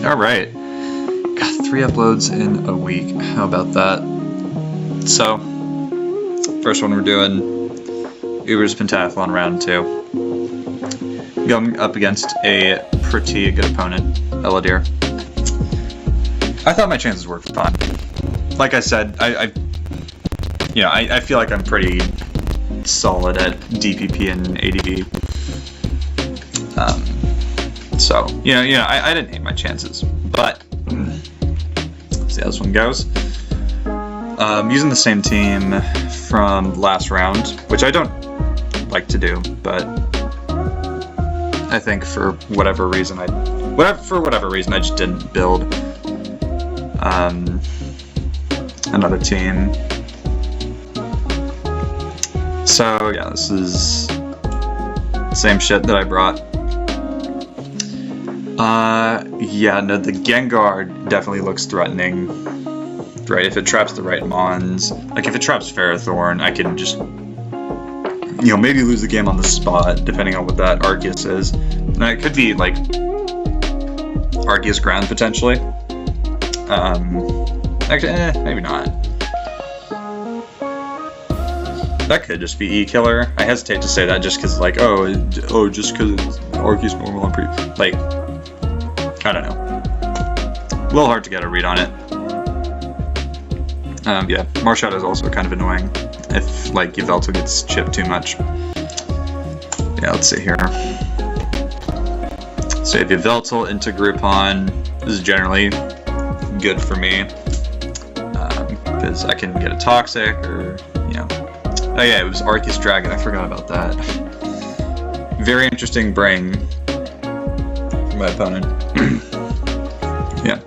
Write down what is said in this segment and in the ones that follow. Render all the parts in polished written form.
Alright. Got 3 uploads in a week. How about that? So, first one we're doing, Uber's Pentathlon round 2. Going up against a pretty good opponent, Eladir. I thought my chances were fine. Like I said, I feel like I'm pretty solid at DPP and ADV. So, I didn't hate my chances, but let's see how this one goes. Using the same team from last round, which I don't like to do, but I think for whatever reason I just didn't build another team. So yeah, this is the same shit that I brought. Yeah, no, the Gengar definitely looks threatening. Right, if it traps the right Mons, like if it traps Ferrothorn, I can just, maybe lose the game on the spot, depending on what that Arceus is. Now, it could be, like, Arceus Ground, potentially. Actually, maybe not. That could just be E-Killer. I hesitate to say that just because, like, just because it's Arceus normal and pretty, like, I don't know. A little hard to get a read on it. Yeah, Marshadow is also kind of annoying if, like, Yveltal gets chipped too much. Yeah, let's see here. So if Yveltal into Groupon, this is generally good for me. Because I can get a Toxic, or, Oh yeah, it was Arceus Dragon, I forgot about that. Very interesting bring for my opponent. Yeah.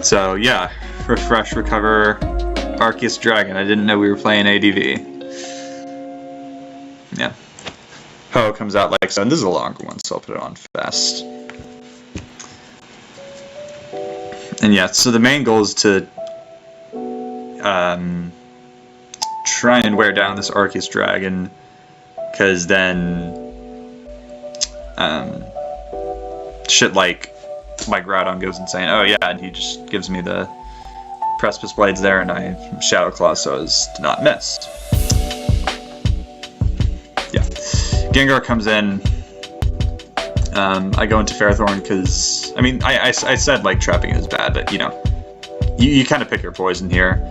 So, yeah. Refresh, recover, Arceus Dragon. I didn't know we were playing ADV. Yeah. Ho comes out like so, and this is a longer one, so I'll put it on fast. And yeah, so the main goal is to try and wear down this Arceus Dragon, because then shit like my Groudon goes insane. Oh yeah, and he just gives me the Precipice Blades there, and I Shadow Claw so as to not miss. Yeah. Gengar comes in. I go into Ferrothorn because, I said, like, trapping is bad, but, you kind of pick your poison here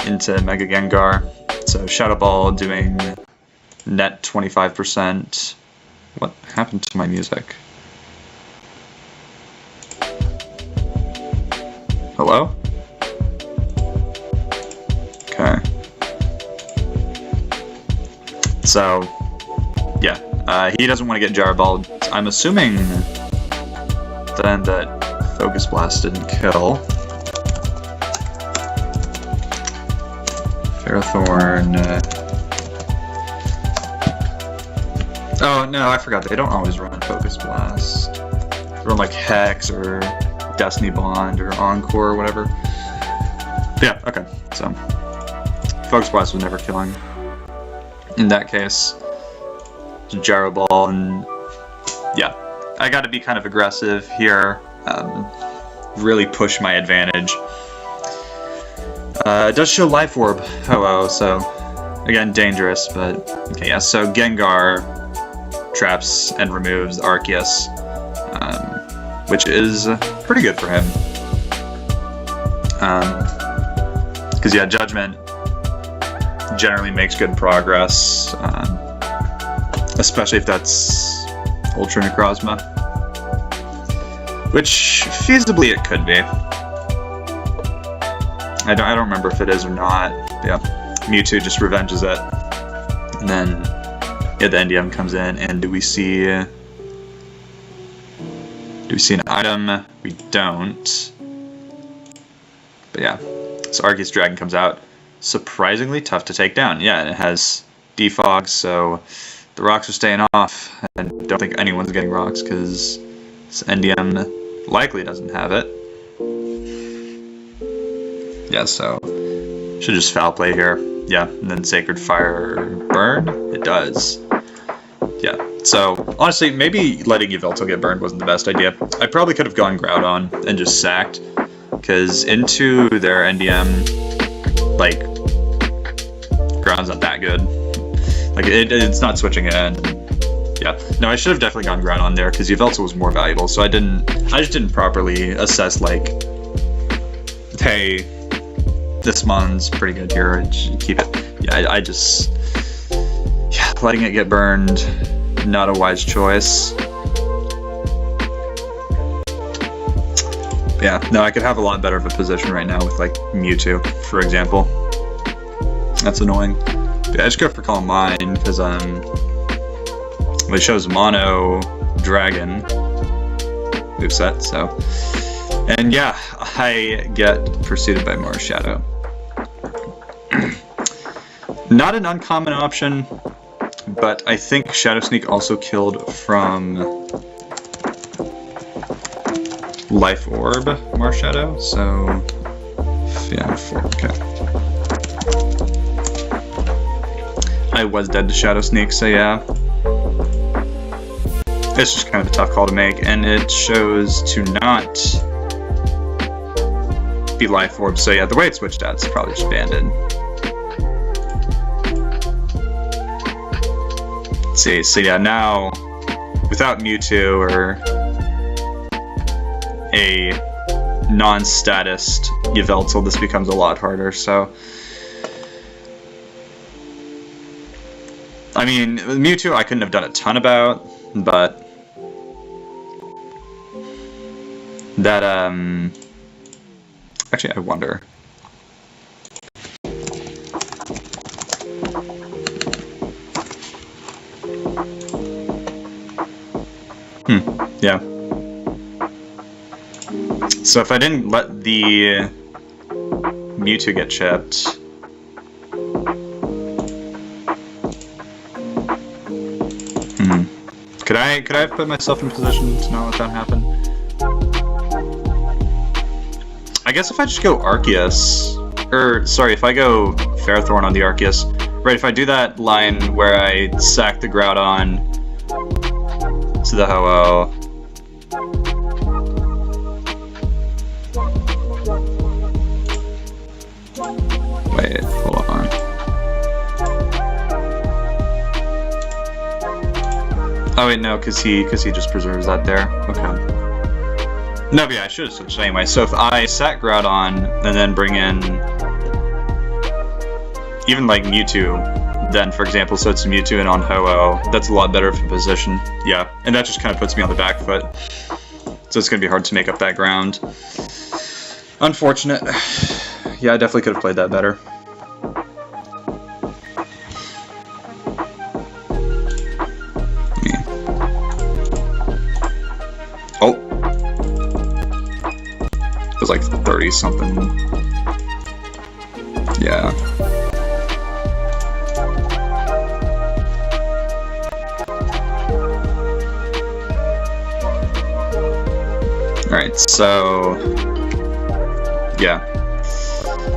into Mega Gengar. So Shadow Ball doing net 25%. What happened to my music? Hello? Okay. So, yeah, he doesn't want to get Gyro Balled. I'm assuming then that Focus Blast didn't kill. Ferrothorn. Oh, no, I forgot. They don't always run Focus Blast. They run like Hex or Destiny Bond or Encore or whatever. Yeah, okay, so Focus Blast was never killing. In that case, Gyro Ball, and yeah, I got to be kind of aggressive here, really push my advantage. It does show Life Orb, so again, dangerous, but okay, yeah, so Gengar traps and removes Arceus, which is pretty good for him. Because, yeah, Judgment generally makes good progress, especially if that's Ultra Necrozma, which feasibly it could be. I don't remember if it is or not. Yeah, Mewtwo just revenges it, and then the NDM comes in, and do we see an item? We don't. But yeah, so Arceus Dragon comes out. Surprisingly tough to take down. Yeah, and it has defog, so the rocks are staying off. I don't think anyone's getting rocks because this NDM likely doesn't have it. Yeah, so should just foul play here. Yeah, and then Sacred Fire Burn. It does. Yeah, So, honestly, maybe letting Yveltal get burned wasn't the best idea. I probably could have gone Groudon and just sacked, because into their NDM, like, Groudon's not that good. Like, it's not switching it, and yeah. No, I should have definitely gone Groudon there, because Yveltal was more valuable, so I just didn't properly assess, like, hey, this mon's pretty good here, keep it. Yeah, I just, yeah, letting it get burned, not a wise choice. Yeah, no, I could have a lot better of a position right now with, like, Mewtwo, for example. That's annoying. But yeah, I just go for Calm Mind, because, it shows Mono Dragon moveset, so. And yeah, I get Pursued by Marshadow. Not an uncommon option, but I think Shadow Sneak also killed from Life Orb Marshadow, so yeah, 4, okay. I was dead to Shadow Sneak, so yeah. It's just kind of a tough call to make, and it shows to not be Life Orb, so yeah, the way it switched out, it's probably just banded. Let's see, so yeah, now, without Mewtwo or a non-statist Yveltal, this becomes a lot harder, so. I mean, Mewtwo I couldn't have done a ton about, but that, actually, I wonder. Yeah. So if I didn't let the Mewtwo get chipped, could I have put myself in position to not let that happen? I guess if I just go Arceus, or sorry, if I go Ferrothorn on the Arceus, right? If I do that line where I sack the Groudon to the Ho-Oh. Wait, hold on. Oh wait, no, because he just preserves that there. Okay. No, but yeah, I should have switched anyway. So if I sack Groudon and then bring in even like Mewtwo, then for example, so it's Mewtwo and on Ho-Oh, that's a lot better of a position. Yeah, and that just kind of puts me on the back foot. So it's going to be hard to make up that ground. Unfortunate. Yeah, I definitely could have played that better. Oh. It was like 30 something. Yeah. Alright, so yeah.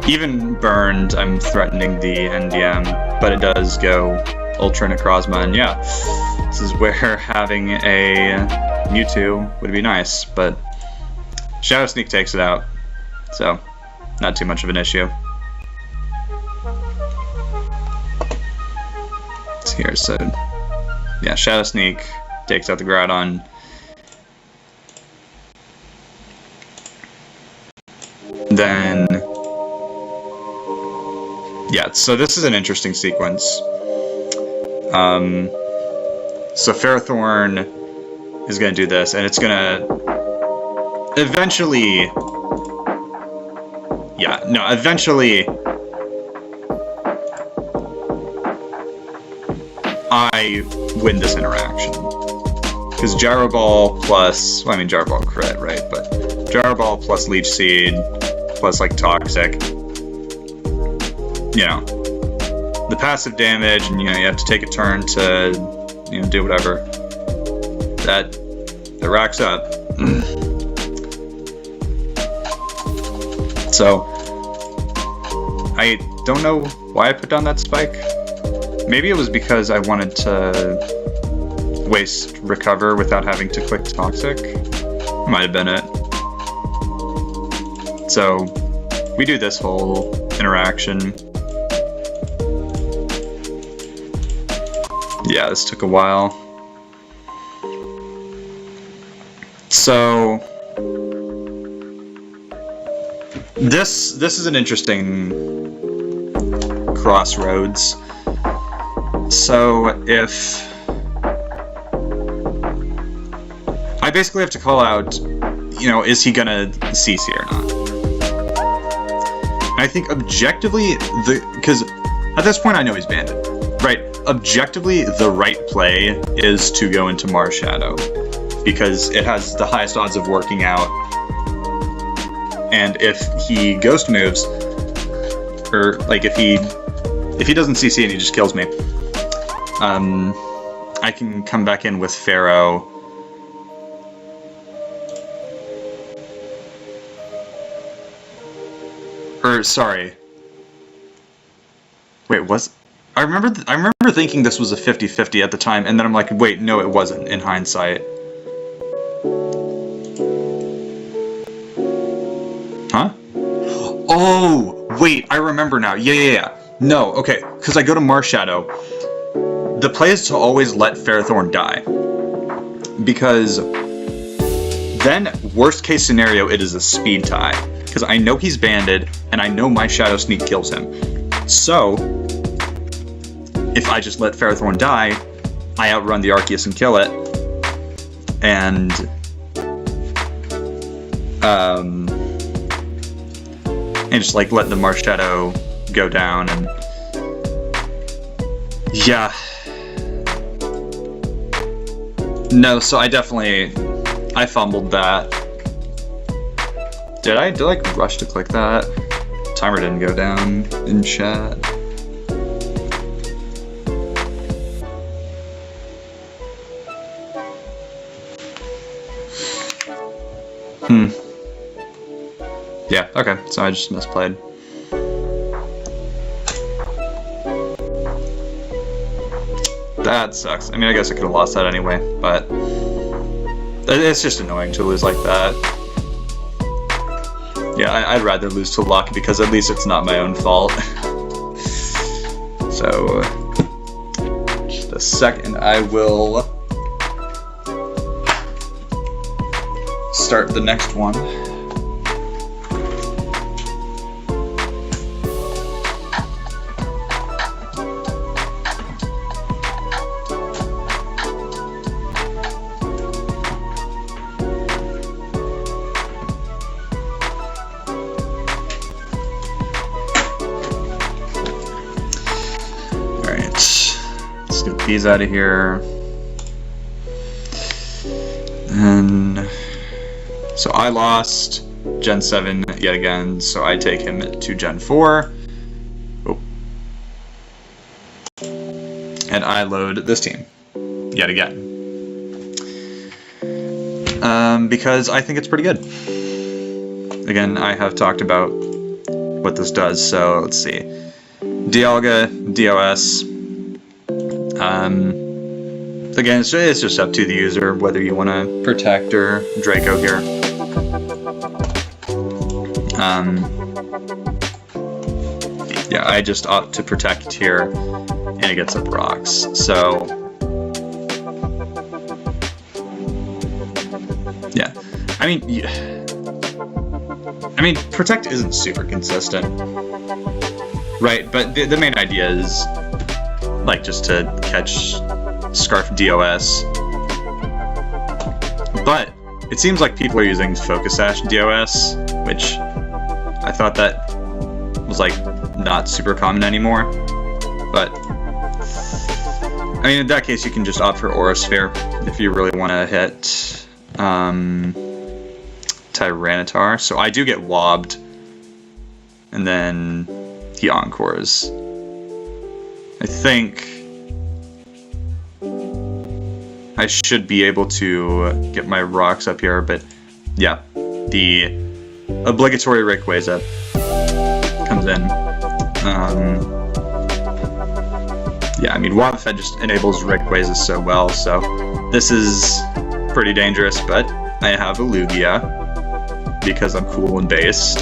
Even burned, I'm threatening the NDM, but it does go Ultra Necrozma, and yeah, this is where having a Mewtwo would be nice, but Shadow Sneak takes it out, so not too much of an issue. It's here, so yeah, Shadow Sneak takes out the Groudon. Then yeah, so this is an interesting sequence. So Ferrothorn is going to do this, and it's going to eventually... Yeah, no, eventually I win this interaction. Because Gyro Ball plus... Well, I mean, Gyro Ball crit, right? But Gyro Ball plus Leech Seed plus, like, Toxic... You know, the passive damage, and you know, you have to take a turn to, you know, do whatever. That racks up. So, I don't know why I put down that spike. Maybe it was because I wanted waste recover without having to click toxic. Might have been it. So we do this whole interaction. Yeah, this took a while. So this is an interesting crossroads. So if I basically have to call out, you know, is he gonna CC or not? I think objectively, because at this point I know he's banded, right? Objectively, the right play is to go into Mars Shadow, because it has the highest odds of working out. And if he ghost moves, or like if he doesn't CC and he just kills me, I can come back in with Pharaoh. Or sorry. Wait, I remember thinking this was a 50-50 at the time, and then I'm like, wait, no, it wasn't in hindsight. Huh? Oh, wait, I remember now. Yeah. No, okay, because I go to Mars Shadow. The play is to always let Ferrothorn die. Because then, worst case scenario, it is a speed tie. Because I know he's banded, and I know my Shadow Sneak kills him. So, if I just let Ferrothorn die, I outrun the Arceus and kill it. And just like let the Mars Shadow go down, and yeah. No, so I fumbled that. Did I like rush to click that? Timer didn't go down in chat. Yeah, okay, so I just misplayed. That sucks. I mean, I guess I could have lost that anyway, but it's just annoying to lose like that. Yeah, I'd rather lose to luck, because at least it's not my own fault. So, just a second, I will start the next one. These out of here, and so I lost Gen 7 yet again, so I take him to Gen 4. Oh. And I load this team yet again, because I think it's pretty good. Again, I have talked about what this does, so let's see. Dialga, DOS. Again, it's just up to the user whether you want to protect or Draco here. Yeah, I just opt to protect here, and it gets up rocks. So, yeah, I mean, protect isn't super consistent, right? But the main idea is, like, just to catch Scarf DOS. But it seems like people are using Focus Sash DOS, which I thought that was like not super common anymore. But I mean, in that case, you can just opt for Aura Sphere if you really want to hit Tyranitar. So I do get wobbed, and then he encores. I think I should be able to get my rocks up here, but yeah, the obligatory Rayquaza comes in. Yeah, I mean, Wobbuffet just enables Rayquaza so well, so This is pretty dangerous, but I have a Lugia because I'm cool and based.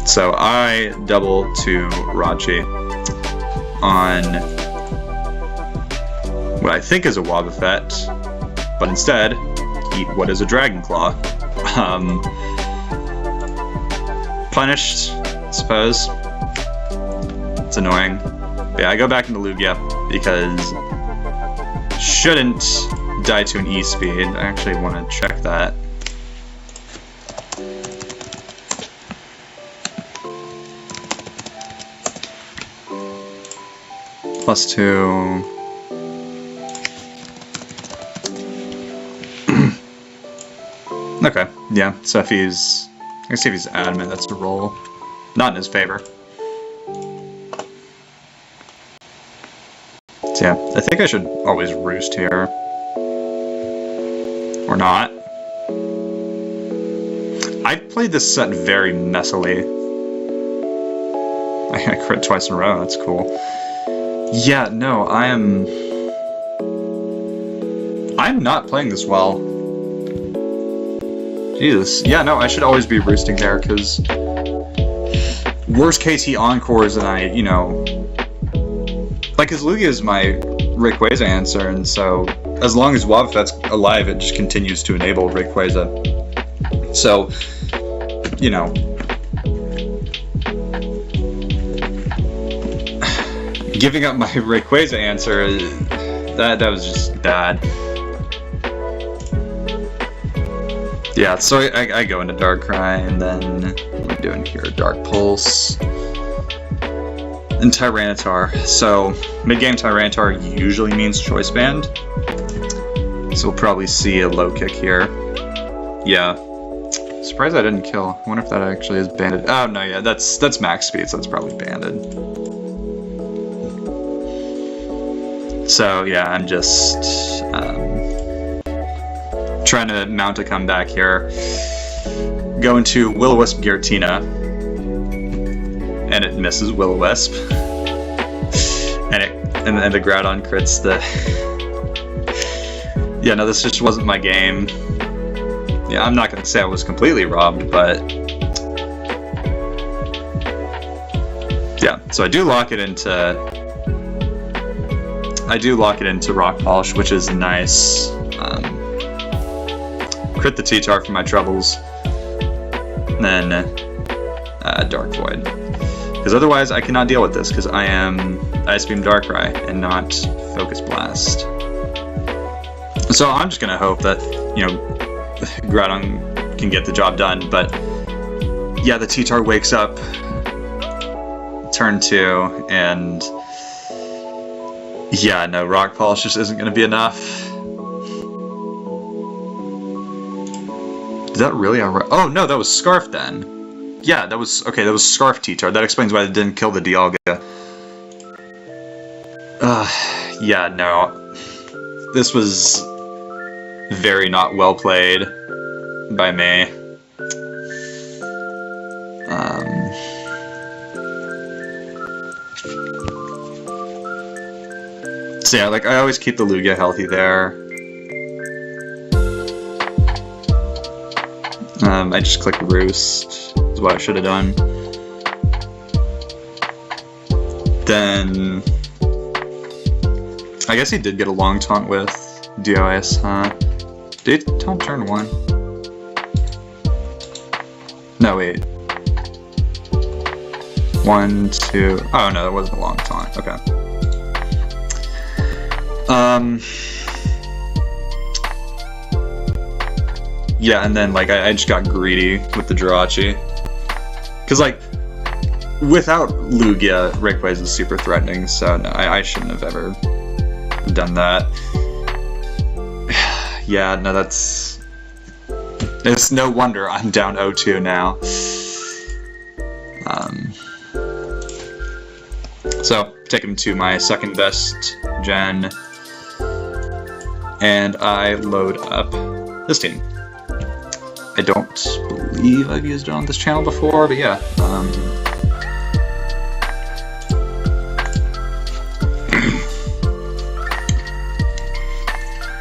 So I double to Rachi on what I think is a Wobbuffet, but instead eat what is a Dragon Claw. Punished, I suppose. It's annoying. But yeah, I go back into Lugia because shouldn't die to an E-speed. I actually want to check that. +2. Okay, yeah, so if he's... let's see if he's adamant, that's a roll. Not in his favor. So yeah, I think I should always roost here. Or not. I played this set very messily. I crit twice in a row, that's cool. Yeah, no, I'm not playing this well. Jesus. Yeah, no, I should always be roosting there, because worst case he encores and I, you know... like, his Lugia is my Rayquaza answer, and so as long as Wobbuffet's alive, it just continues to enable Rayquaza. So, you know... giving up my Rayquaza answer, that was just bad. Yeah, so I go into Darkrai, and then what am I doing here? Dark Pulse. And Tyranitar. So, mid-game Tyranitar usually means Choice Band. So we'll probably see a low kick here. Yeah. Surprised I didn't kill. I wonder if that actually is banded. Oh, no, yeah, that's max speed, so it's probably banded. So, yeah, I'm just... trying to mount a comeback here. Go into Will-O-Wisp Giratina, and it misses Will-O-Wisp, and then the Groudon crits the. Yeah, no, this just wasn't my game. Yeah, I'm not gonna say I was completely robbed, but yeah. So I do lock it into Rock Polish, which is nice. Crit the T-Tar for my troubles, and then Dark Void. Because otherwise I cannot deal with this, because I am Ice Beam Darkrai and not Focus Blast. So I'm just gonna hope that, you know, Groudon can get the job done, but yeah, the T-Tar wakes up turn 2, and yeah, no, Rock Polish just isn't gonna be enough. Is that really alright? Oh no, that was Scarf then. Yeah, that was okay. That was Scarf T-Tar. That explains why it didn't kill the Dialga. Yeah, no. This was very not well played by me. So yeah, like I always keep the Lugia healthy there. I just click Roost, is what I should have done. Then, I guess he did get a long taunt with DOS, huh? Did he taunt turn 1? No, wait. 1, 2, oh no, that wasn't a long taunt, okay. Yeah, and then, like, I just got greedy with the Jirachi. Because, like, without Lugia, Rayquaza is super threatening, so no, I shouldn't have ever done that. Yeah, no, that's... It's no wonder I'm down 0-2 now. So, take him to my second best gen, and I load up this team. I don't believe I've used it on this channel before, but yeah.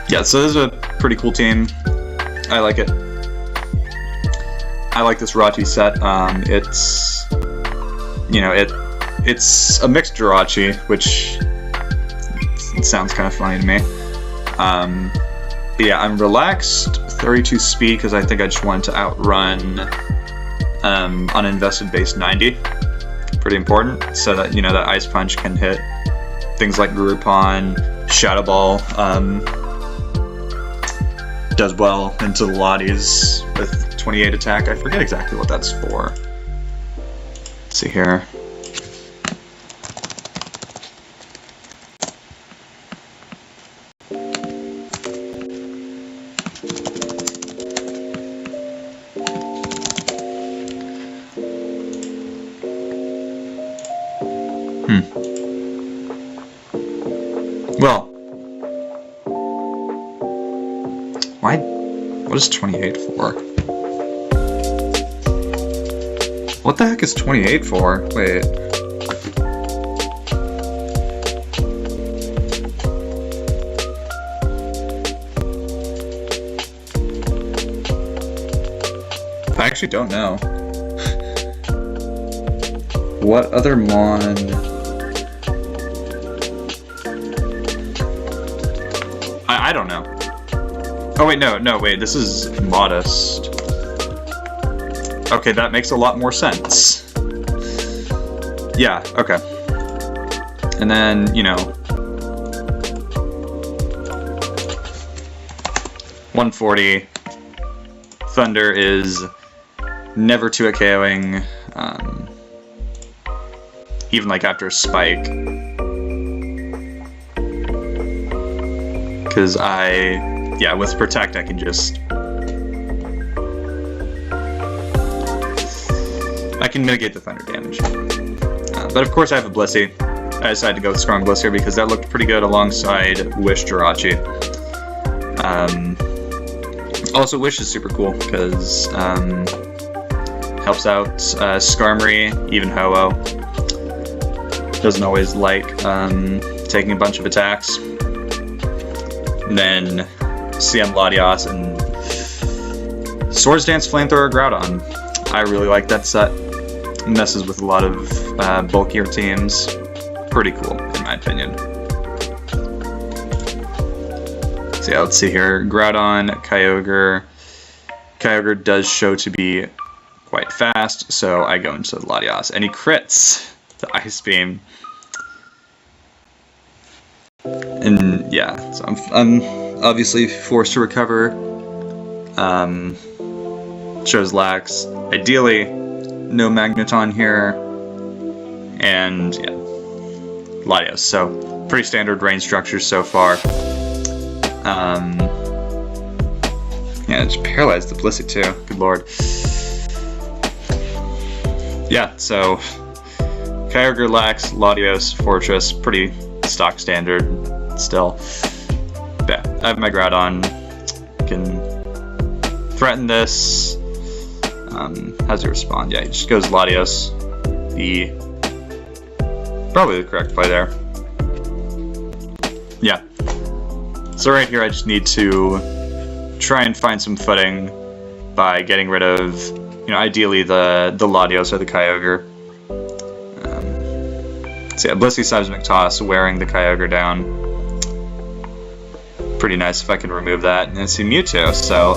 Yeah, so this is a pretty cool team. I like it. I like this Jirachi set. It's, you know, it's a mixed Jirachi, which it sounds kind of funny to me. But yeah, I'm relaxed 32 speed because I think I just wanted to outrun uninvested base 90. Pretty important, so that, you know, that Ice Punch can hit things like Groupon, Shadow Ball. Does well into the Lotties with 28 attack. I forget exactly what that's for. Let's see here. Well, why? What is 28 for? What the heck is 28 for? Wait. I actually don't know. What other Mon? I don't know. Oh wait, no, wait, this is Modest. Okay, that makes a lot more sense. Yeah, okay. And then, you know, 140. Thunder is never 2-hit KOing, even like after a spike. Because yeah, with Protect I can just... I can mitigate the Thunder damage. But of course I have a Blissey. I decided to go with Strong Bliss here because that looked pretty good alongside Wish Jirachi. Also, Wish is super cool because helps out Skarmory, even Ho-Oh. Doesn't always like taking a bunch of attacks. And then CM Latias and Swords Dance Flamethrower Groudon. I really like that set. It messes with a lot of bulkier teams. Pretty cool, in my opinion. So yeah, let's see here. Groudon, Kyogre. Kyogre does show to be quite fast, so I go into Latias. And he crits the Ice Beam. And yeah, so I'm obviously forced to recover. Shows Lax. Ideally, no Magneton here. And yeah, Latios. So pretty standard range structures so far. Yeah, it's paralyzed the Blissey too. Good lord. Yeah, so Kyogre, Lax, Latios, Fortress, pretty stock standard still. But yeah, I have my Groudon. Can threaten this. How's he respond? Yeah, he just goes Latios. Probably the correct play there. Yeah. So right here I just need to try and find some footing by getting rid of, you know, ideally the Latios or the Kyogre. So yeah, Blissey Seismic Toss, wearing the Kyogre down. Pretty nice if I can remove that. And see Mewtwo, so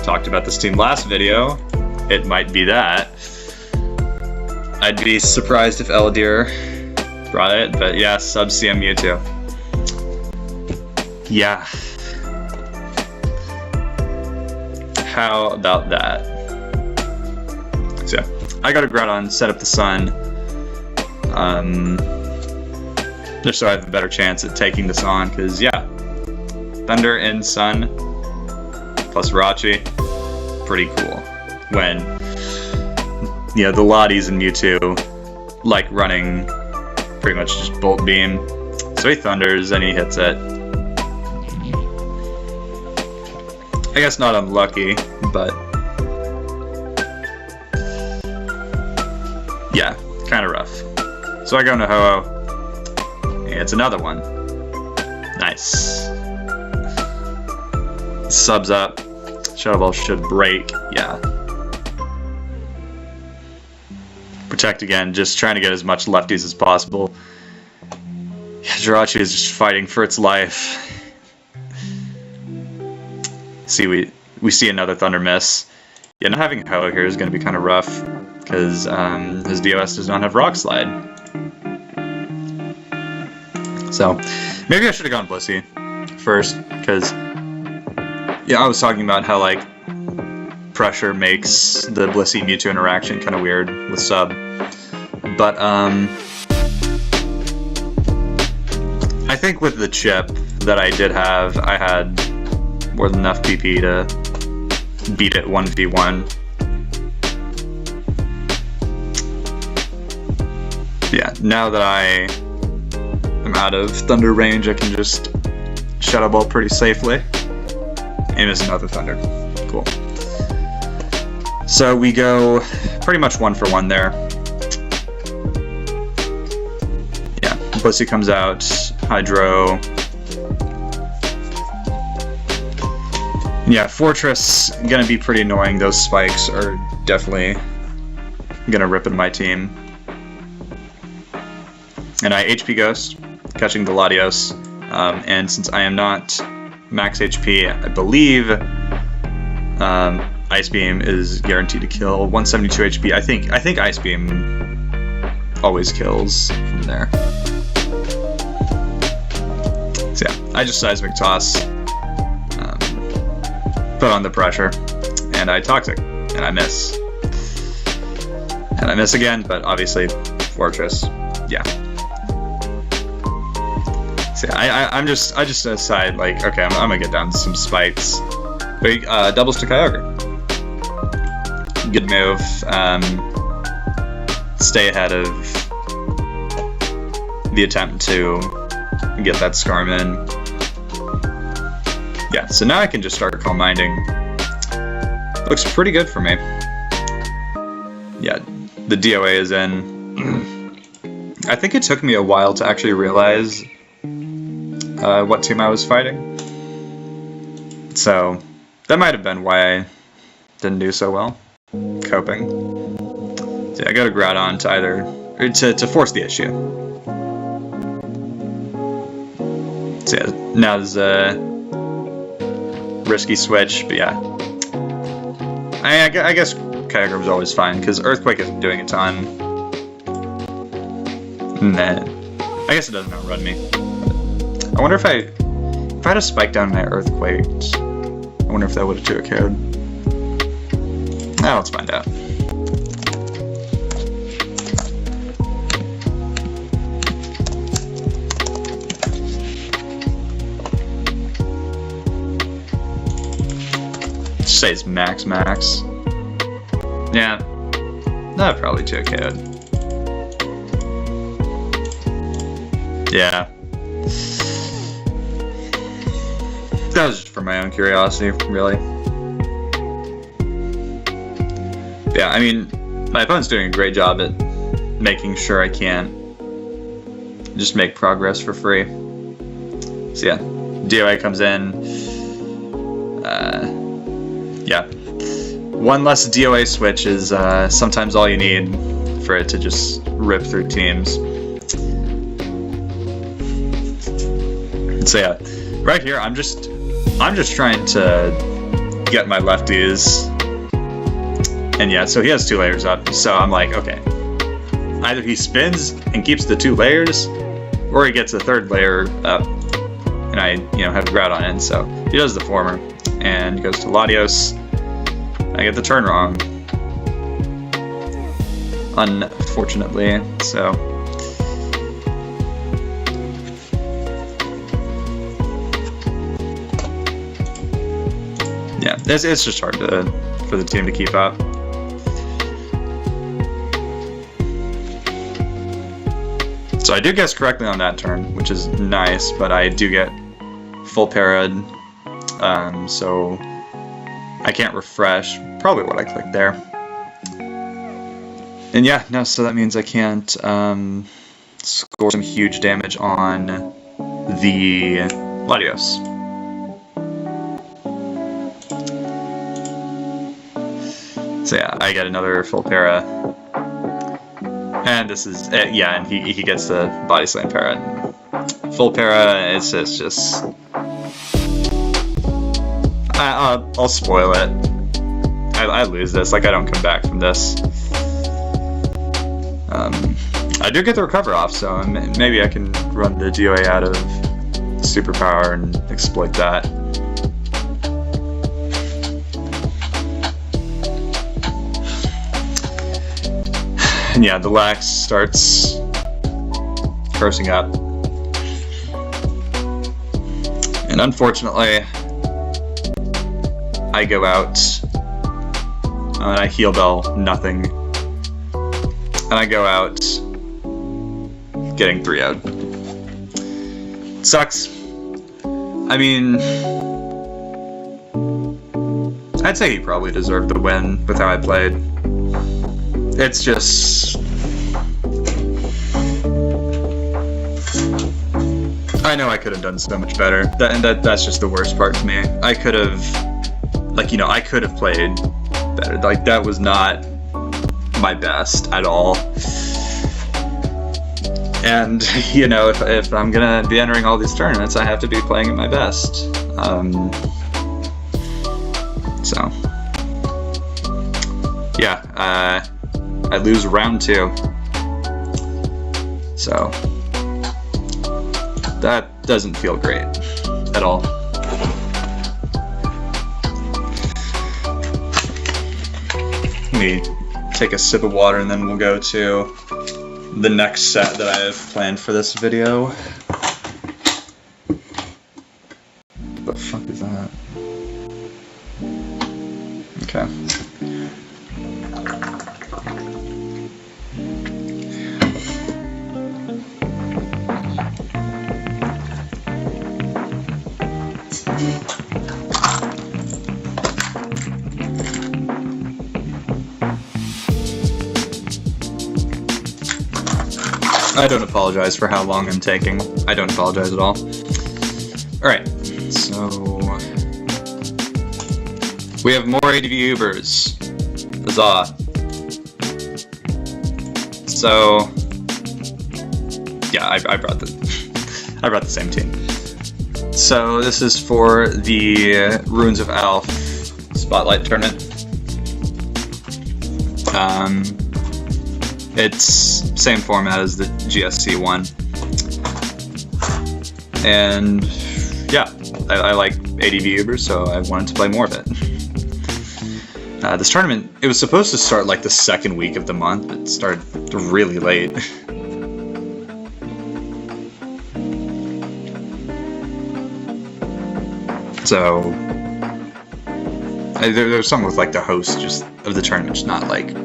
talked about this team last video. It might be that. I'd be surprised if Eldir brought it, but yeah, sub-CM Mewtwo. Yeah. How about that? So yeah, I got a Groudon, set up the Sun. Just so I have a better chance at taking this on, because yeah, Thunder and Sun plus Jirachi, pretty cool. When, you know, the Lotties and Mewtwo like running pretty much just Bolt Beam. So he Thunders and he hits it. I guess not unlucky, but yeah, kind of rough. So I go into Ho-Oh, and it's another one. Nice. Subs up. Shadow Ball should break. Yeah. Protect again, just trying to get as much lefties as possible. Yeah, Jirachi is just fighting for its life. See, we see another Thunder miss. Yeah, not having Ho here is going to be kind of rough, because his DOS does not have Rock Slide. So, maybe I should have gone Blissey first, because, yeah, I was talking about how, like, pressure makes the Blissey Mewtwo interaction kind of weird with sub. But, I think with the chip that I did have, I had more than enough PP to beat it 1v1. Yeah, now that I am out of Thunder range, I can just Shadow Ball pretty safely. And miss another Thunder. Cool. So we go pretty much 1-for-1 there. Yeah, Blissey comes out, Hydro. Yeah, Fortress, gonna be pretty annoying. Those spikes are definitely gonna rip in my team. And I HP Ghost, catching the Latios. And since I am not max HP, I believe Ice Beam is guaranteed to kill 172 HP. I think Ice Beam always kills from there. So yeah, I just Seismic Toss, put on the pressure, and I Toxic, and I miss. And I miss again, but obviously Fortress, yeah. So yeah, I just decide, like, okay, I'm gonna get down to some spikes. But doubles to Kyogre. Good move. Stay ahead of the attempt to get that Scarman. Yeah, so now I can just start Calm Minding. Looks pretty good for me. Yeah, the DOA is in. I think it took me a while to actually realize what team I was fighting. So that might have been why I didn't do so well. Coping. So yeah, I got to Groudon to either, or to force the issue. So yeah, now there's a risky switch, but yeah. I guess Kyogre was always fine, because Earthquake isn't doing a ton. Nah. I guess it doesn't outrun me. I wonder if I had a Spike down and I Earthquaked, I wonder if that would have 2-KO'd. Now let's find out. Just say it's max. Yeah, that probably 2-KO'd. Yeah. That was just for my own curiosity, really. Yeah, I mean, my opponent's doing a great job at making sure I can't just make progress for free. So yeah, DOA comes in. Yeah, one less DOA switch is sometimes all you need for it to just rip through teams. So yeah, right here I'm just trying to get my lefties. And yeah, so he has 2 layers up, so I'm like, okay. Either he spins and keeps the 2 layers, or he gets a 3rd layer up, and I, have a Groudon in, so he does the former, and he goes to Latios. I get the turn wrong, unfortunately, so. Yeah, it's just hard for the team to keep up. So I do guess correctly on that turn, which is nice, but I do get full parried, so I can't refresh, probably what I clicked there. And yeah, no, so that means I can't score some huge damage on the Latios. So yeah, I get another full para. And this is, yeah, and he gets the body slam para. Full para, it's just... I'll spoil it. I lose this, like I don't come back from this. I do get the recover off, so maybe I can run the DOA out of superpower and exploit that. And yeah, the lax starts cursing up. And unfortunately, I go out and I heal bell nothing. And I go out getting 3-0'd. Sucks. I mean, I'd say he probably deserved the win with how I played. It's just... I know I could have done so much better. That's just the worst part to me. I could have, like, you know, I could have played better. Like, that was not my best at all. And, you know, if I'm gonna be entering all these tournaments, I have to be playing at my best. So, yeah, I lose round 2. So, that doesn't feel great at all. Let me take a sip of water and then we'll go to the next set that I have planned for this video. What the fuck is that? Okay. I don't apologize for how long I'm taking. I don't apologize at all. Alright, so... we have more ADV Ubers. Huzzah. So... yeah, I brought the same team. So this is for the Runes of Alf Spotlight Tournament. It's same format as the GSC one, and yeah, I like ADV Ubers, so I wanted to play more of it. This tournament, it was supposed to start like the second week of the month, but it started really late. So there's something with like the host just of the tournament just not like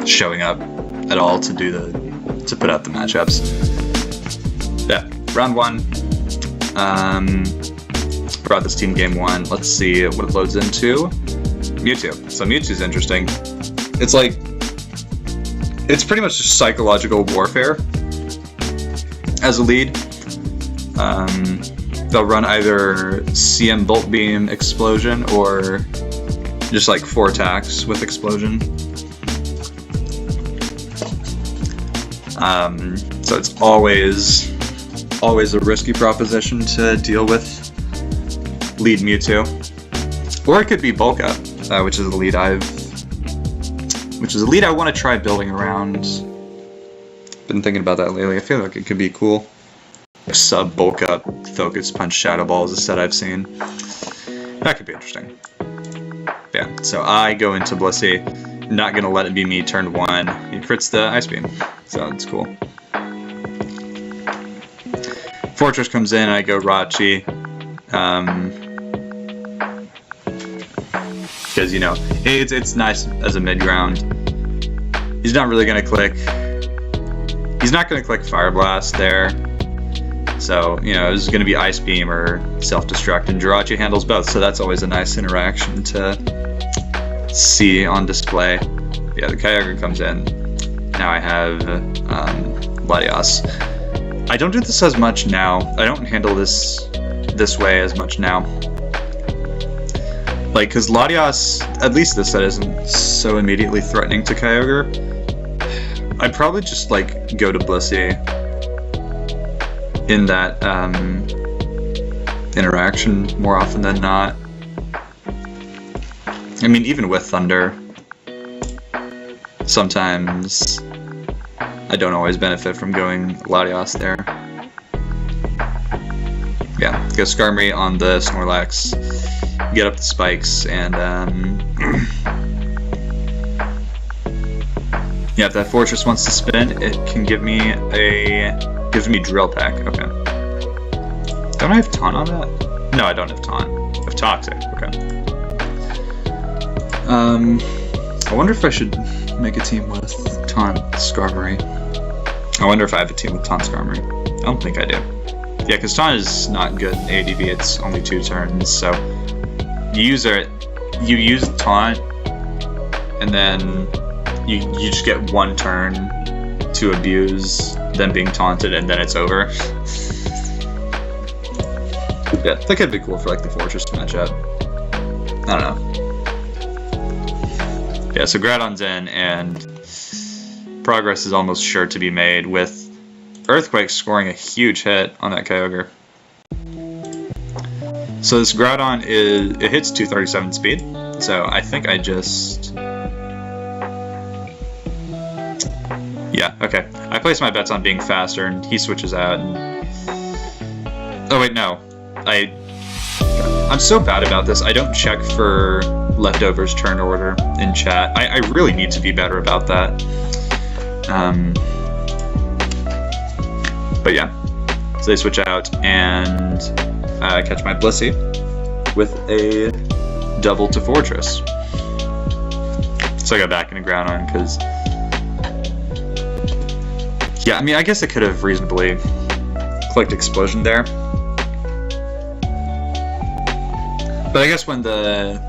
showing up at all to put out the matchups. Yeah, round 1. Brought this team game 1. Let's see what it loads into. Mewtwo. So Mewtwo's interesting. It's like, it's pretty much just psychological warfare as a lead. They'll run either CM Bolt Beam Explosion or just like 4 attacks with Explosion. So it's always a risky proposition to deal with lead Mewtwo, or it could be Bulk Up, which is a lead I want to try building around. Been thinking about that lately. I feel like it could be cool. Sub Bulk Up Focus Punch Shadow Ball is a set I've seen. That could be interesting. Yeah. So I go into Blissey. Not gonna let it be me turn 1. He crits the Ice Beam, so it's cool. Fortress comes in, I go Rachi. Because, you know, it's nice as a mid-ground. He's not really gonna click. He's not gonna click Fire Blast there. So, you know, it's gonna be Ice Beam or Self-Destruct, and Jirachi handles both, so that's always a nice interaction to see on display. Yeah, the Kyogre comes in. Now I have Latias. I don't do this as much now. I don't handle this way as much now. Like, because Latios, at least this set isn't so immediately threatening to Kyogre. I'd probably just, like, go to Blissey in that interaction more often than not. I mean, even with Thunder, sometimes I don't always benefit from going Latios there. Yeah, go Skarmory on the Snorlax, get up the spikes, and yeah, if that Fortress wants to spin, it can give me Drill Peck. Okay. Don't I have Taunt on that? No, I don't have Taunt. I have Toxic. Okay. I wonder if I should make a team with Taunt Skarmory. I wonder if I have a team with Taunt Skarmory. I don't think I do. Yeah, because Taunt is not good in ADV. It's only 2 turns, so you use Taunt, and then you just get 1 turn to abuse them being taunted, and then it's over. Yeah, that could be cool for like the Fortress matchup. I don't know. Yeah, so Groudon's in, and progress is almost sure to be made with Earthquake scoring a huge hit on that Kyogre. So this Groudon it hits 237 speed, so I think I just... Yeah, okay. I place my bets on being faster, and he switches out, and... Oh wait, no. I'm so bad about this. I don't check for leftovers turn order in chat. I really need to be better about that. But yeah, so they switch out, and I catch my Blissey with a double to Fortress. So I got back into Groudon because, yeah, I mean, I guess I could have reasonably clicked Explosion there. But I guess when the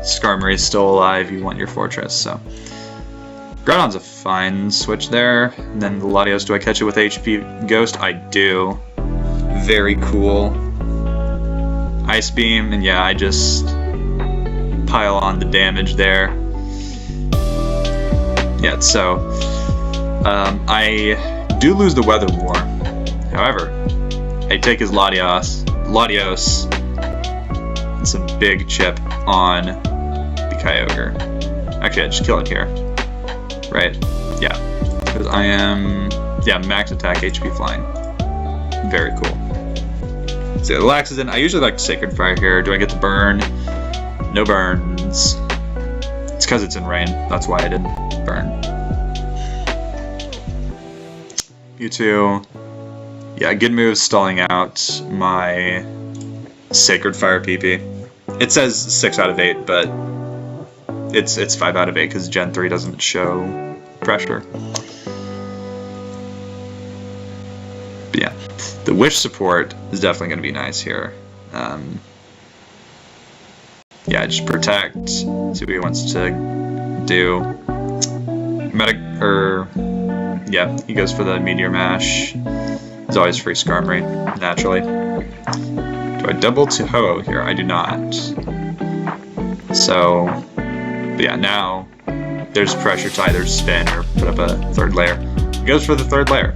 Skarmory is still alive, you want your Fortress, so. Groudon's a fine switch there. And then the Latios, do I catch it with HP Ghost? I do. Very cool. Ice Beam, and yeah, I just pile on the damage there. Yeah, so I do lose the Weather War. However, I take his Latios. It's a big chip on the Kyogre. Actually, I just kill it here. Right? Yeah. Because I am... Yeah, max attack HP flying. Very cool. So the Lax is in. I usually like Sacred Fire here. Do I get the burn? No burns. It's because it's in rain. That's why I didn't burn. Mewtwo. Yeah, good move stalling out my Sacred Fire PP. It says 6 out of 8, but it's 5 out of 8 because Gen 3 doesn't show pressure. But yeah, the Wish support is definitely going to be nice here. Yeah, just protect. See what he wants to do. Yeah, he goes for the Meteor Mash. It's always free Skarmory, naturally. Do I double to Ho-Oh here? I do not. So, but yeah, now there's pressure to either spin or put up a 3rd layer. He goes for the 3rd layer.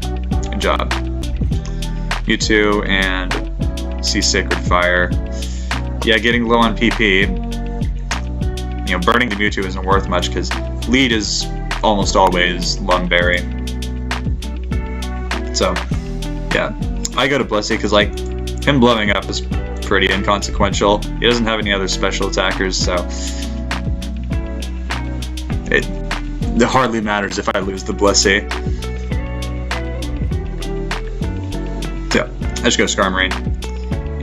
Good job. Mewtwo and see Sacred Fire. Yeah, getting low on PP. You know, burning the Mewtwo isn't worth much because lead is almost always Lungberry. So, yeah, I go to Blissey because, like, him blowing up is pretty inconsequential. He doesn't have any other special attackers, so it hardly matters if I lose the Blissey. So, I just go Skarmory,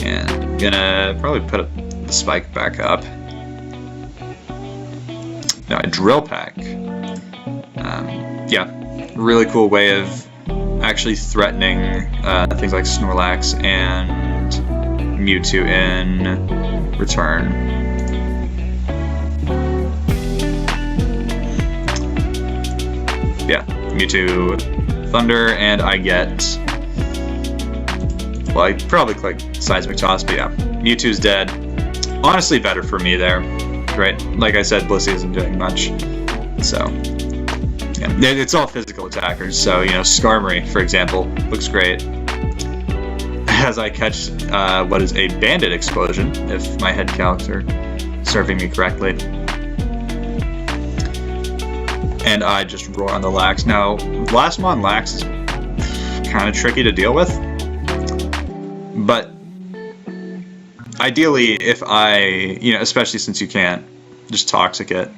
and I'm gonna probably put the spike back up. Now I Drill Peck. Yeah, really cool way of actually threatening things like Snorlax and Mewtwo in return. Yeah, Mewtwo Thunder, and I get... Well, I probably click Seismic Toss, but yeah, Mewtwo's dead. Honestly, better for me there. right? Like I said, Blissey isn't doing much, so yeah, it's all physical attackers. So Skarmory, for example, looks great as I catch what is a Bandit Explosion, if my head calcs are serving me correctly. And I just roar on the Lax. Now, Lastmon Lax is kind of tricky to deal with, but ideally, if I, especially since you can't just Toxic it,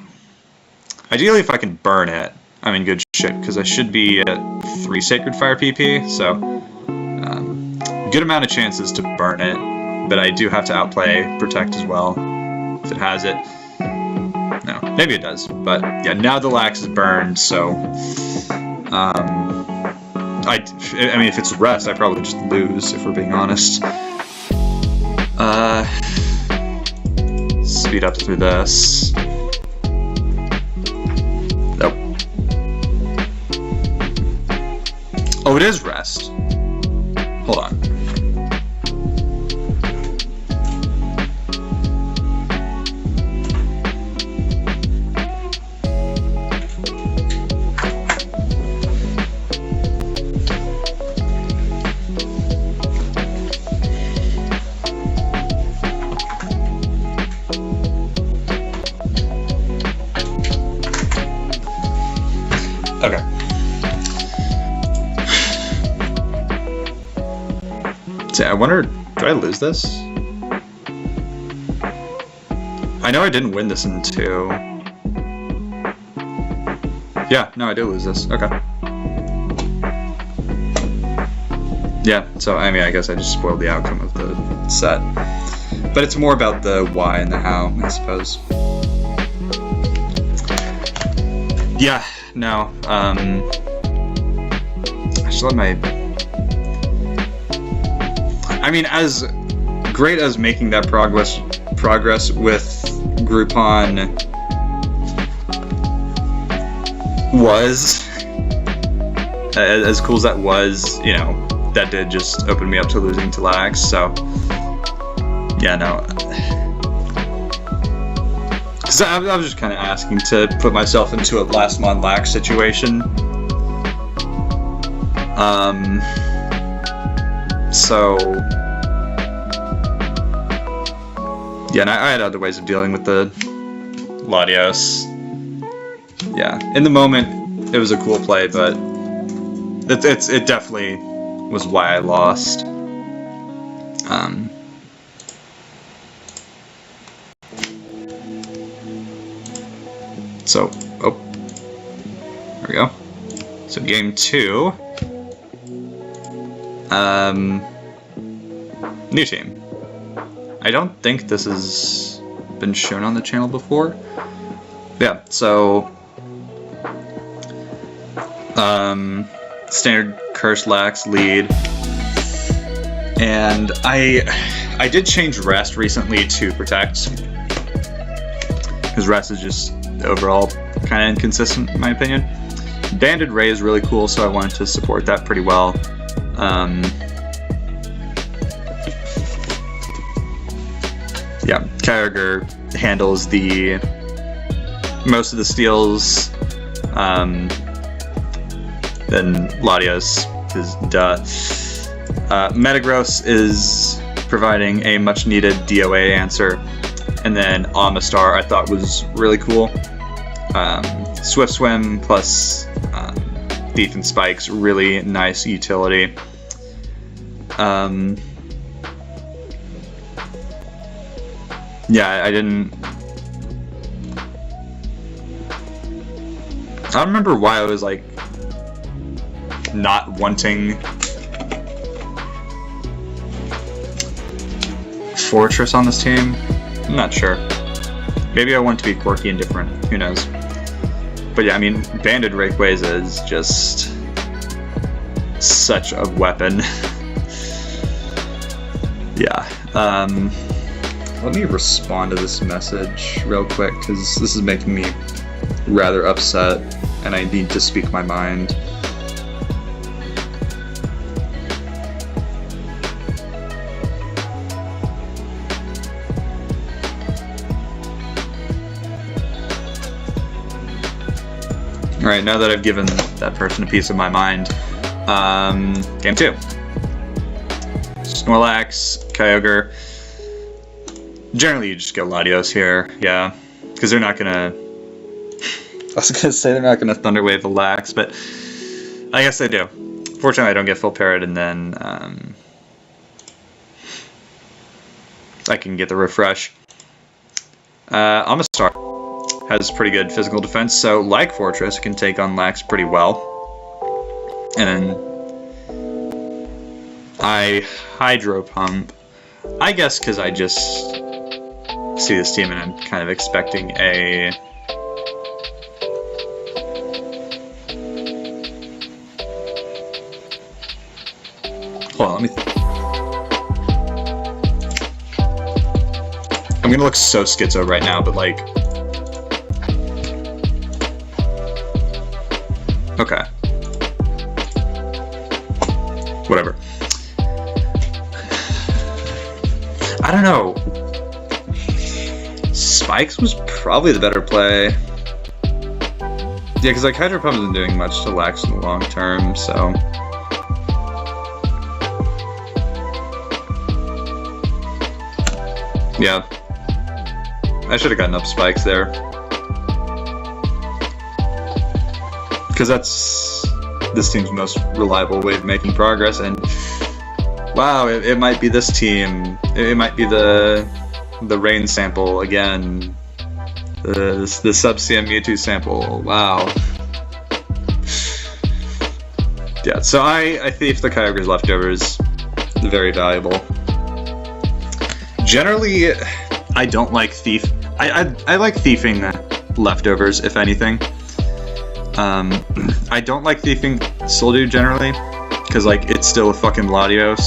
ideally if I can burn it, I'm in good shape, because I should be at 3 Sacred Fire PP, so good amount of chances to burn it, but I do have to outplay Protect as well, if it has it. No, maybe it does, but yeah, now the Lax is burned, so I mean, if it's Rest, I probably just lose, if we're being honest. Speed up through this. Nope. Oh, it is Rest. Hold on. Okay. See, I wonder, did I lose this? I know I didn't win this in 2. Yeah, no, I did lose this. Okay. Yeah, so I mean, I guess I just spoiled the outcome of the set. But it's more about the why and the how, I suppose. Yeah. No, I should let my... I mean, as great as making that progress with Groupon was, as cool as that was, that did just open me up to losing to Lax, so yeah, no. Because I was just kind of asking to put myself into a Lastmon Lax situation. So yeah, and I had other ways of dealing with the Latios. Yeah, in the moment, it was a cool play, but it definitely was why I lost. So, oh, there we go. So game 2, new team. I don't think this has been shown on the channel before. Yeah, so, standard Curse Lax lead, and I did change Rest recently to Protect, because Rest is just overall kind of inconsistent in my opinion. Banded Ray is really cool, so I wanted to support that pretty well. Yeah, Kyogre handles most of the steals. Then Latios is duh. Metagross is providing a much needed DOA answer. And then Amistar I thought was really cool. Swift Swim plus Thief and Spike's really nice utility. Yeah, I don't remember why I was like not wanting Fortress on this team. I'm not sure. Maybe I want to be quirky and different. Who knows? But yeah, I mean, Banded Rayquaza is just such a weapon. Yeah. Let me respond to this message real quick, because this is making me rather upset, and I need to speak my mind. Alright, now that I've given that person a piece of my mind, game 2. Snorlax, Kyogre. Generally, you just go Latios here, yeah, because they're not gonna. I was gonna say they're not gonna Thunder Wave the Lax, but I guess they do. Fortunately, I don't get full parrot, and then I can get the refresh. Amistar has pretty good physical defense, so like Fortress, can take on Lax pretty well. And I Hydro Pump, I guess because I just see this team and I'm kind of expecting a... Hold on, let me... I'm gonna look so schizo right now, but like... Okay. Whatever. I don't know. Spikes was probably the better play. Yeah, because like Hydro Pump isn't doing much to Lax in the long term, so... Yeah. I should have gotten up Spikes there. Because that's this team's most reliable way of making progress, and wow, it might be this team. It might be the rain sample again. The Sub-CM Mewtwo sample. Wow. Yeah, so I thief the Kyogre's leftovers. Very valuable. Generally, I don't like thief. I like thiefing leftovers, if anything. I don't like thiefing Soldew generally, because like it's still a fucking Latios.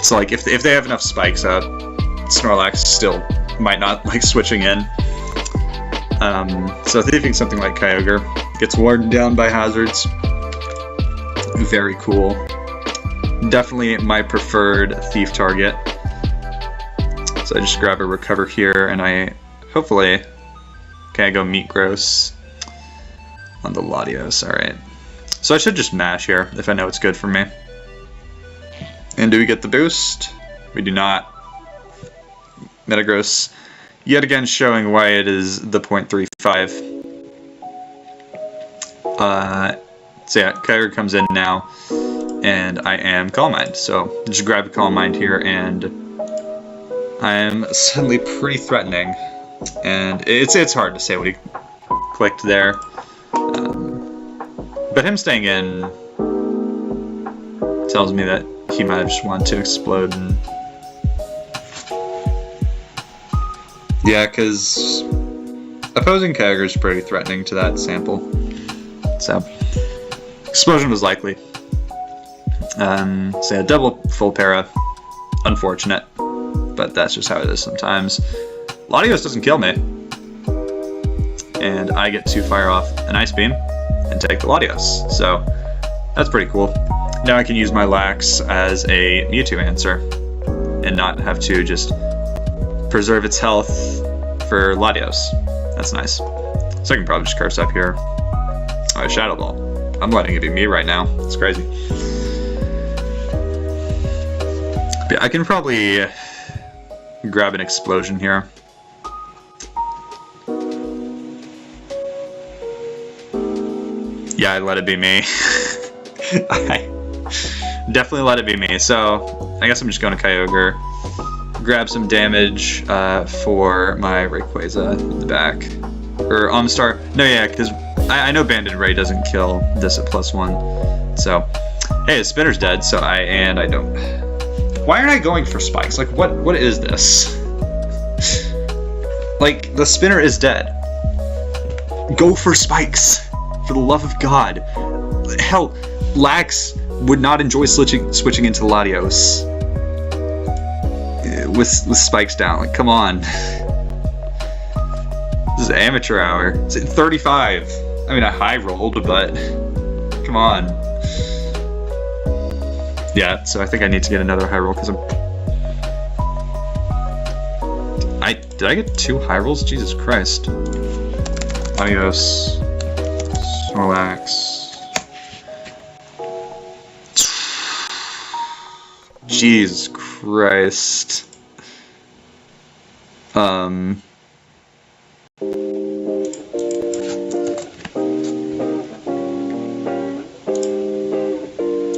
So like if they have enough spikes up, Snorlax still might not like switching in. So thiefing something like Kyogre gets worn down by hazards. Very cool. Definitely my preferred thief target. So I just grab a recover here, and I hopefully can I go meet Gross on the Latios. Alright. So I should just mash here if I know it's good for me. And do we get the boost? We do not. Metagross yet again showing why it is the 0.35. So yeah, Kyogre comes in now, and I am Calm Mind. So just grab a Calm Mind here, and I am suddenly pretty threatening. And it's hard to say what he clicked there. But him staying in tells me that he might have just wanted to explode. And yeah, because opposing Kyogre is pretty threatening to that sample. So explosion was likely. So yeah, double full para. Unfortunate, but that's just how it is sometimes. Latios doesn't kill me, and I get to fire off an Ice Beam and take the Latios, so that's pretty cool. Now I can use my Lax as a Mewtwo answer, and not have to just preserve its health for Latios. That's nice. So I can probably just curse up here. Oh, Shadow Ball. I'm letting it be me right now. It's crazy. But yeah, I can probably grab an explosion here. Yeah, I let it be me. I definitely let it be me. So I guess I'm just going to Kyogre, grab some damage for my Rayquaza in the back. Or Amistar. No, yeah, because I know Banded Ray doesn't kill this at +1. So, hey, the Spinner's dead, so I don't. Why aren't I going for Spikes? Like, what is this? Like, the Spinner is dead. Go for Spikes! For the love of God. Hell, Lax would not enjoy switching into Latios with Spikes down. Like, come on. This is amateur hour. It's at 35. I mean, I high rolled, but come on. Yeah, so I think I need to get another high roll because did I get 2 high rolls? Jesus Christ. Adios. Snorlax. Jesus Christ.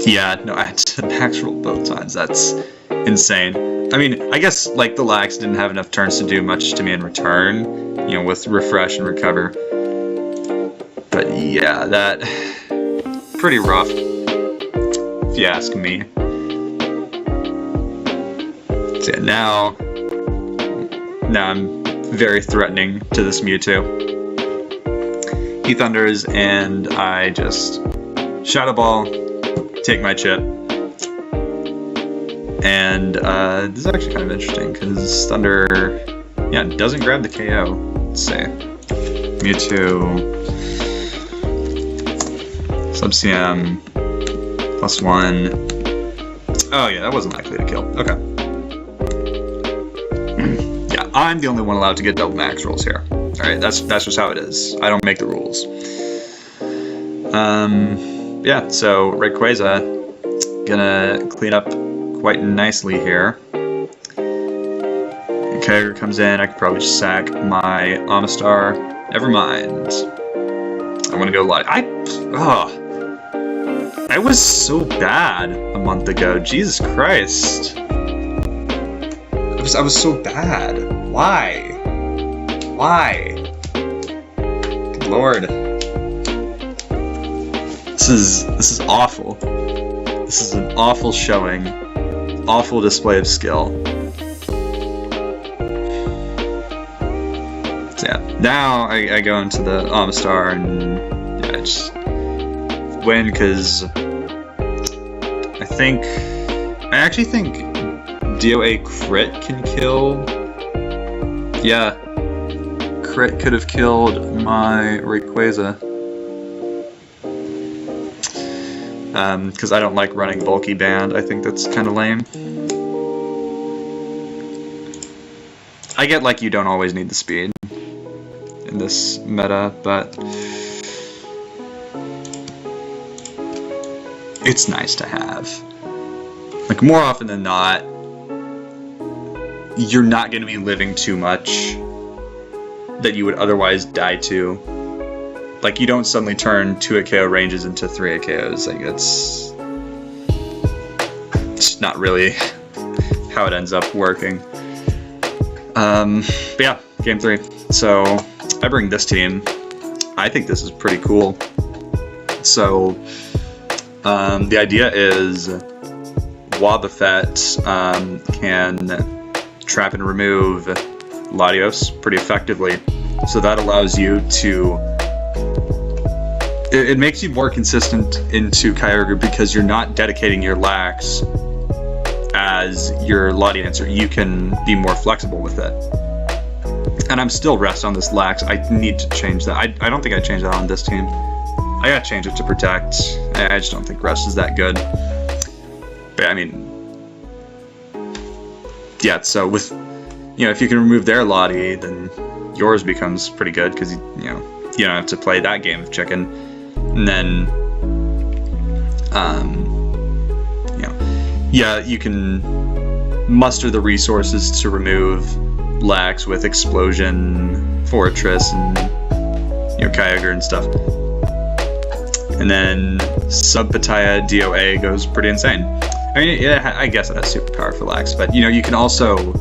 Yeah, no, I had to max roll both times. That's insane. I mean, I guess, like, the lax didn't have enough turns to do much to me in return, you know, with refresh and recover. But yeah, that... pretty rough, if you ask me. So yeah, now I'm very threatening to this Mewtwo. He thunders, and I just Shadow Ball, take my chip. And this is actually kind of interesting, because Thunder, yeah, doesn't grab the KO. Let's see. Mewtwo, Sub-CM, +1. Oh yeah, that wasn't likely to kill. Okay. Yeah, I'm the only one allowed to get double max rolls here. Alright, that's just how it is. I don't make the rules. Yeah, so Rayquaza gonna clean up quite nicely here. Kyogre comes in, I could probably just sack my Amistar. Never mind. I wanna go live. I was so bad a month ago. Jesus Christ. I was so bad. Why? Why? Good Lord. This is awful. This is an awful showing. Awful display of skill. So yeah, now I go into the Amistar and yeah, I just win because I actually think DOA crit can kill. Yeah, crit could have killed my Rayquaza. Because I don't like running bulky band. I think that's kind of lame. I get like you don't always need the speed in this meta, but it's nice to have. Like, more often than not, you're not going to be living too much that you would otherwise die to. Like, you don't suddenly turn 2-hit KO ranges into 3-hit KOs. Like, it's not really how it ends up working. But yeah, game 3. So, I bring this team. I think this is pretty cool. So, the idea is Wobbuffet can trap and remove Latios pretty effectively. So that allows you to... It makes you more consistent into Kyogre because you're not dedicating your Lax as your Lati answer. You can be more flexible with it. And I'm still rest on this Lax. I need to change that. I don't think I changed that on this team. I gotta change it to Protect. I just don't think rest is that good. But I mean... Yeah, so with... You know, if you can remove their Lati, then yours becomes pretty good because, you know, you don't have to play that game of chicken. And then, you know, yeah, you can muster the resources to remove Lax with Explosion, Fortress, and, you know, Kyogre and stuff. And then Subpataya DOA goes pretty insane. I mean, yeah, I guess it has superpower for Lax, but, you know, you can also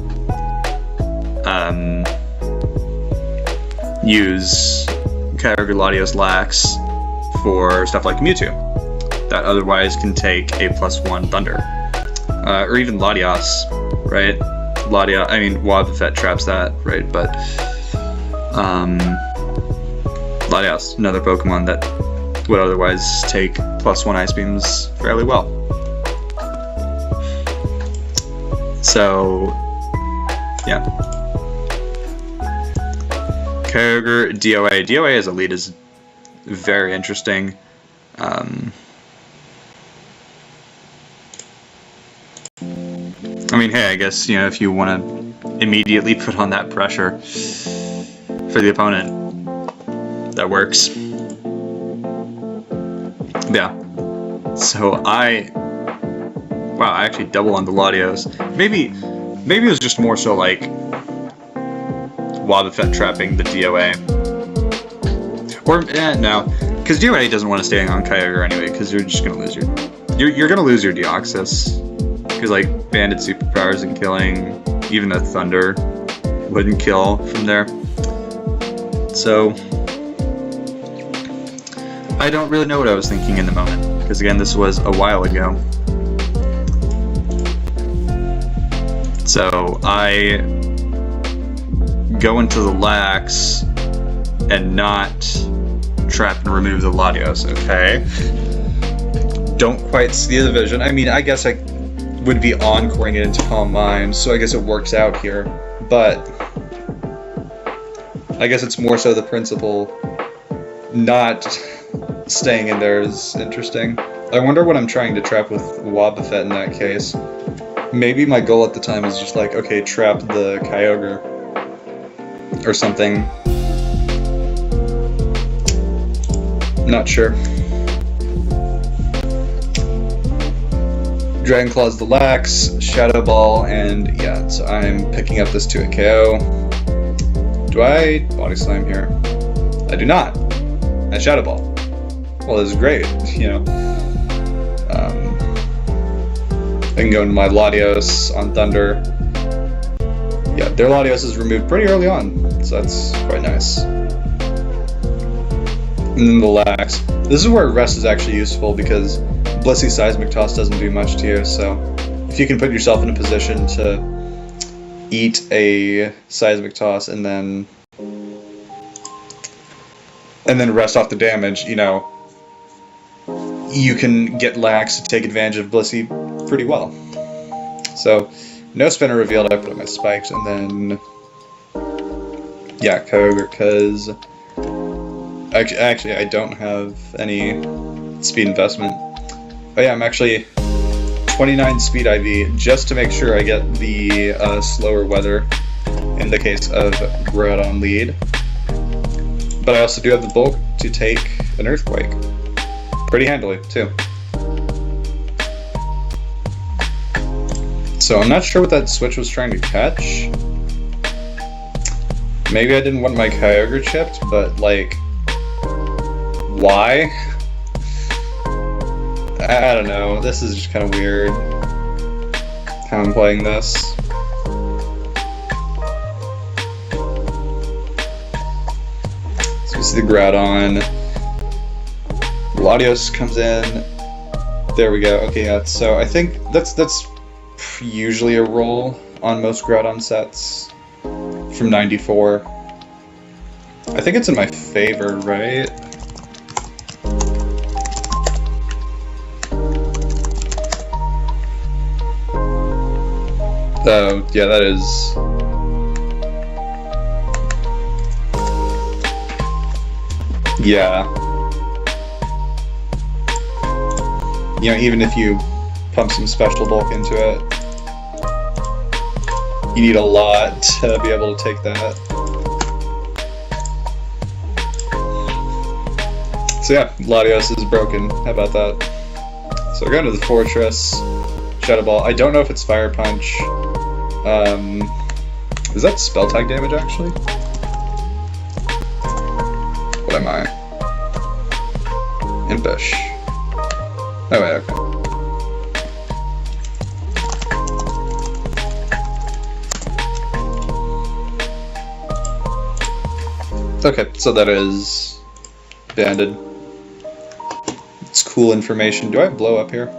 use Kyogre Latios Lax for stuff like Mewtwo that otherwise can take a +1 Thunder, or even Latios, right? I mean, Wobbuffet traps that, right? But Latios, another Pokemon that would otherwise take +1 Ice Beams fairly well. So yeah, Kyogre DOA. DOA as a lead is very interesting. I mean, hey, I guess, you know, if you want to immediately put on that pressure for the opponent, that works. Yeah. So I actually double on the Latios. Maybe it was just more so like Wobbuffet trapping the DOA. Or no, because DOA doesn't want to stay on Kyogre anyway, because you're just gonna lose you're gonna lose your Deoxys. Because like banded superpowers and killing, even a Thunder wouldn't kill from there. So I don't really know what I was thinking in the moment, because again, this was a while ago. So I go into the Lax and not trap and remove the Latios, okay? Don't quite see the vision. I mean, I guess I would be encoring it into Calm Mind, so I guess it works out here. But I guess it's more so the principle not staying in there is interesting. I wonder what I'm trying to trap with Wobbuffet in that case. Maybe my goal at the time is just like, okay, trap the Kyogre or something. Not sure. Dragon Claw's the Lax, Shadow Ball, and yeah, so I'm picking up this 2-hit KO. Do I Body Slam here? I do not. I Shadow Ball. Well, this is great, you know. I can go into my Latios on Thunder. Yeah, their Latios is removed pretty early on, so that's quite nice. And then the Lax. This is where Rest is actually useful, because Blissey Seismic Toss doesn't do much to you, so if you can put yourself in a position to eat a Seismic Toss and then rest off the damage, you know, you can get Lax to take advantage of Blissey pretty well. So, no Spinner revealed, I put up my spikes, and then, yeah, Kyogre, because actually I don't have any speed investment. But yeah, I'm actually 29 speed IV just to make sure I get the slower weather in the case of Groudon lead. But I also do have the bulk to take an Earthquake. Pretty handily, too. So I'm not sure what that switch was trying to catch. Maybe I didn't want my Kyogre chipped, but like, why? I don't know, this is just kind of weird how I'm playing this. So we see the Groudon. Latios comes in. There we go. Okay, yeah, so I think that's usually a roll on most Groudon sets from 94. I think it's in my favor, right? So, yeah, that is... Yeah. You know, even if you pump some special bulk into it, you need a lot to be able to take that. So yeah, Latios is broken. How about that? So we're going to the Fortress. Shadow Ball. I don't know if it's Fire Punch. Is that Spell Tag damage, actually? What am I? Impish. Oh wait, okay. Okay, so that is banded. It's cool information. Do I have Blow Up here?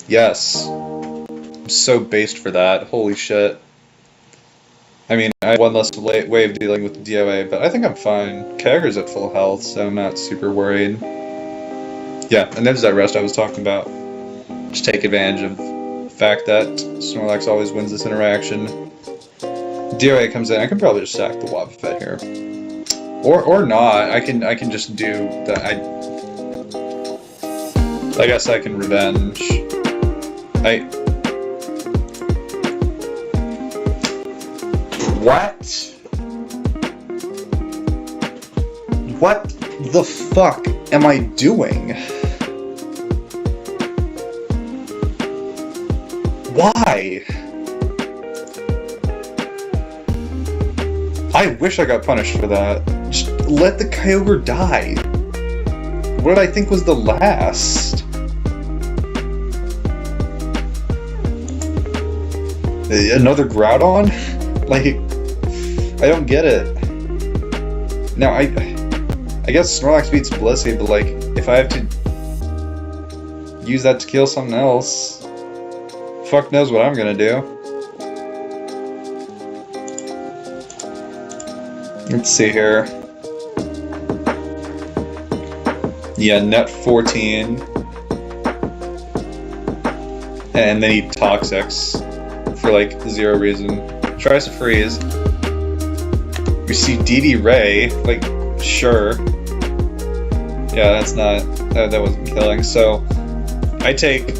Yes. I'm so based for that. Holy shit. I mean, I have one less way of dealing with the DOA, but I think I'm fine. Kyogre's at full health, so I'm not super worried. Yeah, and there's that rest I was talking about. Just take advantage of the fact that Snorlax always wins this interaction. DOA comes in. I can probably just sack the Wobbuffet here. Or not. I can just do the... I guess I can revenge. What? What the fuck am I doing? Why? I wish I got punished for that. Just let the Kyogre die. What did I think was the last? Another Groudon? Like, I don't get it. Now, I guess Snorlax beats Blissey, but like, if I have to use that to kill something else, fuck knows what I'm gonna do. Let's see here. Yeah, net 14. And then he Toxics for like 0 reason. Tries to freeze. We see DD Ray, like, sure. Yeah, that's not, that wasn't killing. So, I take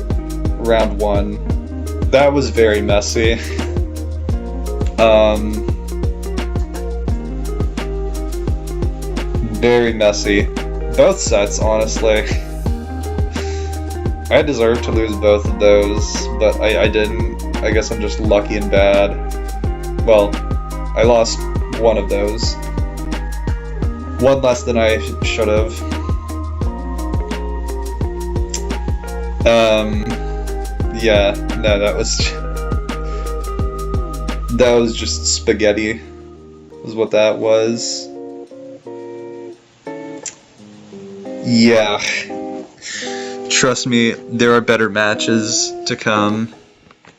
round 1. That was very messy. Very messy. Both sets, honestly. I deserved to lose both of those, but I didn't. I guess I'm just lucky and bad. Well, I lost one of those. One less than I should have. Yeah, no, that was just spaghetti, is what that was. Yeah. Trust me, there are better matches to come.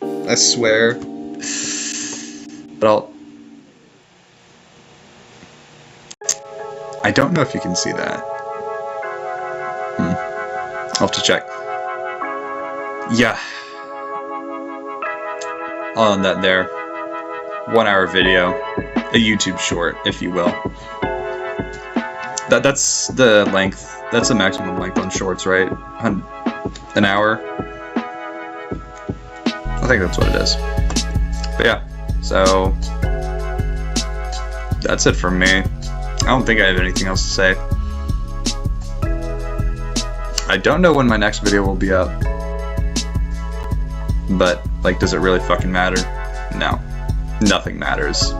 I swear. But I don't know if you can see that. I'll have to check. Yeah. On that there. 1 hour video. A YouTube short, if you will. That's the length. That's the maximum length on shorts, right? An hour? I think that's what it is. But yeah, so that's it from me. I don't think I have anything else to say. I don't know when my next video will be up. But, like, does it really fucking matter? No. Nothing matters.